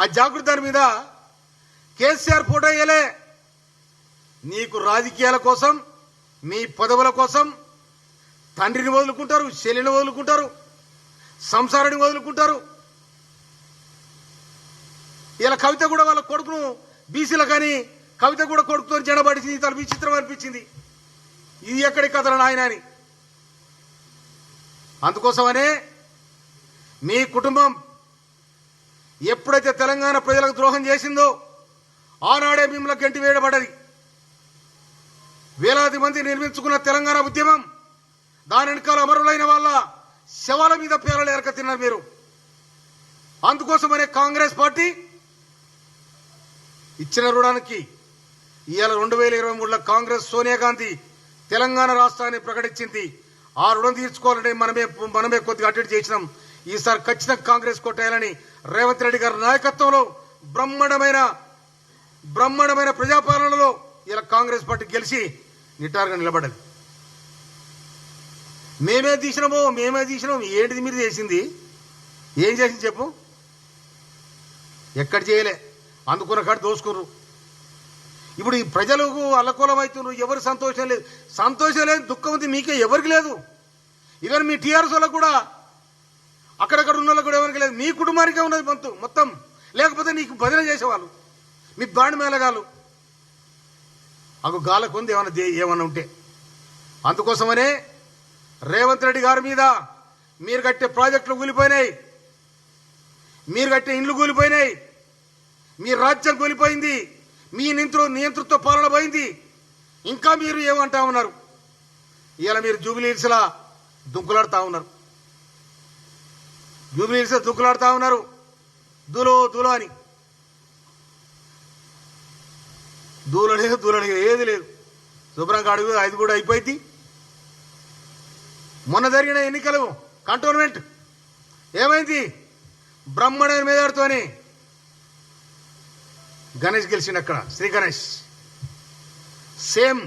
ఆ జాగృతి మీద కేసీఆర్ ఫోటో వేయలే. నీకు రాజకీయాల కోసం, మీ పదవుల కోసం తండ్రిని వదులుకుంటారు, చెల్లిని వదులుకుంటారు, సంసారాన్ని వదులుకుంటారు. ఇలా కవిత కూడా వాళ్ళ కొడుకును బీసీల కానీ కవిత కూడా కొడుకుతో జనబడిచింది. తన విచిత్రం అనిపించింది. ఇది ఎక్కడి కథలు నాయన అని. అందుకోసమనే మీ కుటుంబం ఎప్పుడైతే తెలంగాణ ప్రజలకు ద్రోహం చేసిందో ఆనాడే మిమ్మల్ని గంటి వేయబడ్డది. వేలాది మంది నిర్మించుకున్న తెలంగాణ ఉద్యమం, దాని వెనకాల అమరులైన వాళ్ళ శవాల మీద పేర్లు ఎరక తిన్నారు మీరు. అందుకోసమనే కాంగ్రెస్ పార్టీ ఇచ్చిన రుణానికి ఇవాళ 2023లో కాంగ్రెస్ సోనియా గాంధీ తెలంగాణ రాష్ట్రాన్ని ప్రకటించింది. ఆ రుణం తీర్చుకోవాలని మనమే కొద్దిగా అటు చేసినాం. ఈసారి ఖచ్చితంగా కాంగ్రెస్ కొట్టేయాలని రేవంత్ రెడ్డి గారి నాయకత్వంలో బ్రహ్మాండమైన ప్రజాపాలనలో ఇలా కాంగ్రెస్ పార్టీ గెలిచి నిటారుగా నిలబడ్డది. మేమే తీసినాము. ఏంటిది మీరు చేసింది? ఏం చేసింది చెప్పు? ఎక్కడ చేయలే. అందుకున్న కాడ దోసుకుర్రు. ఇప్పుడు ఈ ప్రజలకు అల్లకూలం అవుతున్నారు. ఎవరు సంతోషం లేదు, దుఃఖం ఉంది మీకే, ఎవరికి లేదు. ఈవెన్ మీ టీఆర్ఎస్ వాళ్ళకు కూడా, అక్కడక్కడ ఉన్న వాళ్ళకు కూడా ఎవరికి లేదు. మీ కుటుంబానికే ఉన్నది మొత్తం. లేకపోతే నీకు భజన చేసేవాళ్ళు, మీ బాండ్ మేళగాలు అగు గాలకుంది ఏమన్నా ఉంటే. అందుకోసమనే రేవంత్ రెడ్డి గారి మీద మీరు కట్టే ప్రాజెక్టులు కూలిపోయినాయి, మీరు కట్టే ఇండ్లు కూలిపోయినాయి, మీ రాజ్యం కూలిపోయింది, మీ నియంతృత్వ పాలన పోయింది. ఇంకా మీరు ఏమంటా ఉన్నారు? ఇలా మీరు జూబిలీహిల్స్లా దుంకులాడుతూ ఉన్నారు. దూలో అని. దూలలేదు ఏది లేదు. శుభ్రంగా అడుగు, అది కూడా అయిపోయింది. మొన్న జరిగిన ఎన్నికలు కంటోన్మెంట్ ఏమైంది? బ్రహ్మణ మేధాడుతోని గణేష్ గెలిచిండు. అక్కడ శ్రీ గణేష్ సేమ్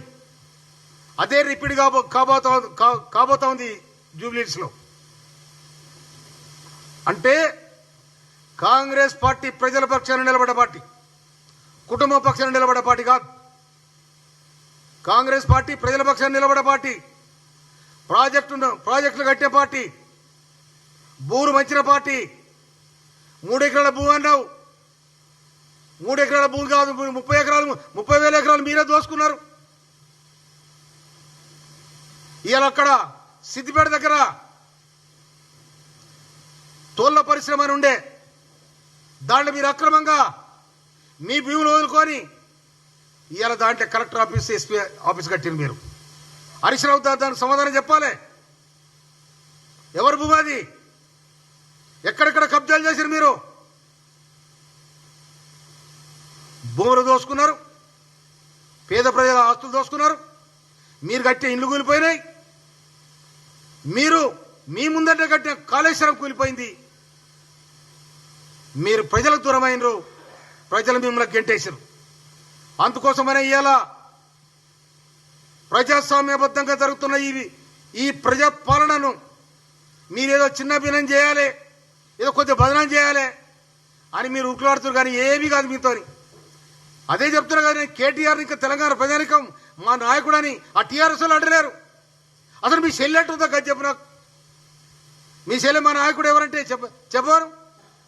అదే రిపీట్ కాబోతా ఉంది జూబ్లీహిల్స్ లో. అంటే కాంగ్రెస్ పార్టీ ప్రజల పక్షాన నిలబడ్డ పార్టీ, కుటుంబ పక్షాన నిలబడ్డ పార్టీ కాదు. కాంగ్రెస్ పార్టీ ప్రజల పక్షాన నిలబడ్డ పార్టీ, ప్రాజెక్టులు కట్టే పార్టీ, భూరు మంచిన పార్టీ. 3 ఎకరాల భూమి అన్నావు. 3 ఎకరాల భూమి కాదు, 30,000 ఎకరాలు మీరే దోసుకున్నారు. ఇవాళ అక్కడ సిద్దిపేట దగ్గర తోళ్ల పరిశ్రమ అని ఉండే, దాంట్లో మీరు అక్రమంగా మీ భూములు వదులుకొని ఇవాళ దాంట్లో కలెక్టర్ ఆఫీస్, ఎస్పీ ఆఫీస్ కట్టిన మీరు. హరీష్ రావు దానికి సమాధానం చెప్పాలి. ఎవరు భూమి అది? ఎక్కడెక్కడ కబ్జాలు చేశారు మీరు? భూములు దోసుకున్నారు, పేద ప్రజల ఆస్తులు దోసుకున్నారు, మీరు కట్టే ఇండ్లు కూలిపోయినాయి, మీరు మీ ముందంటే కట్టిన కాళేశ్వరం కూలిపోయింది. మీరు ప్రజలకు దూరమైనరు, ప్రజలు మిమ్మల్ని గెంటేశారు. అందుకోసమనే ఇవాళ ప్రజాస్వామ్యబద్ధంగా జరుగుతున్న ఈ ప్రజా పాలనను మీరేదో చిన్న భిన్నం చేయాలి, ఏదో కొద్దిగా బదనాం చేయాలి అని మీరు ఉట్లాడుతున్నారు. కానీ ఏమీ కాదు మీతోని. అదే చెప్తున్నా కానీ కేటీఆర్ ఇంకా తెలంగాణ ప్రజానికం మా నాయకుడు అని ఆ టీఆర్ఎస్ వాళ్ళు అంటలేరు. అసలు మీ చెల్లి అంటుందో కదా చెప్పు నాకు. మీ చెల్లి మా నాయకుడు ఎవరంటే చెప్పారు.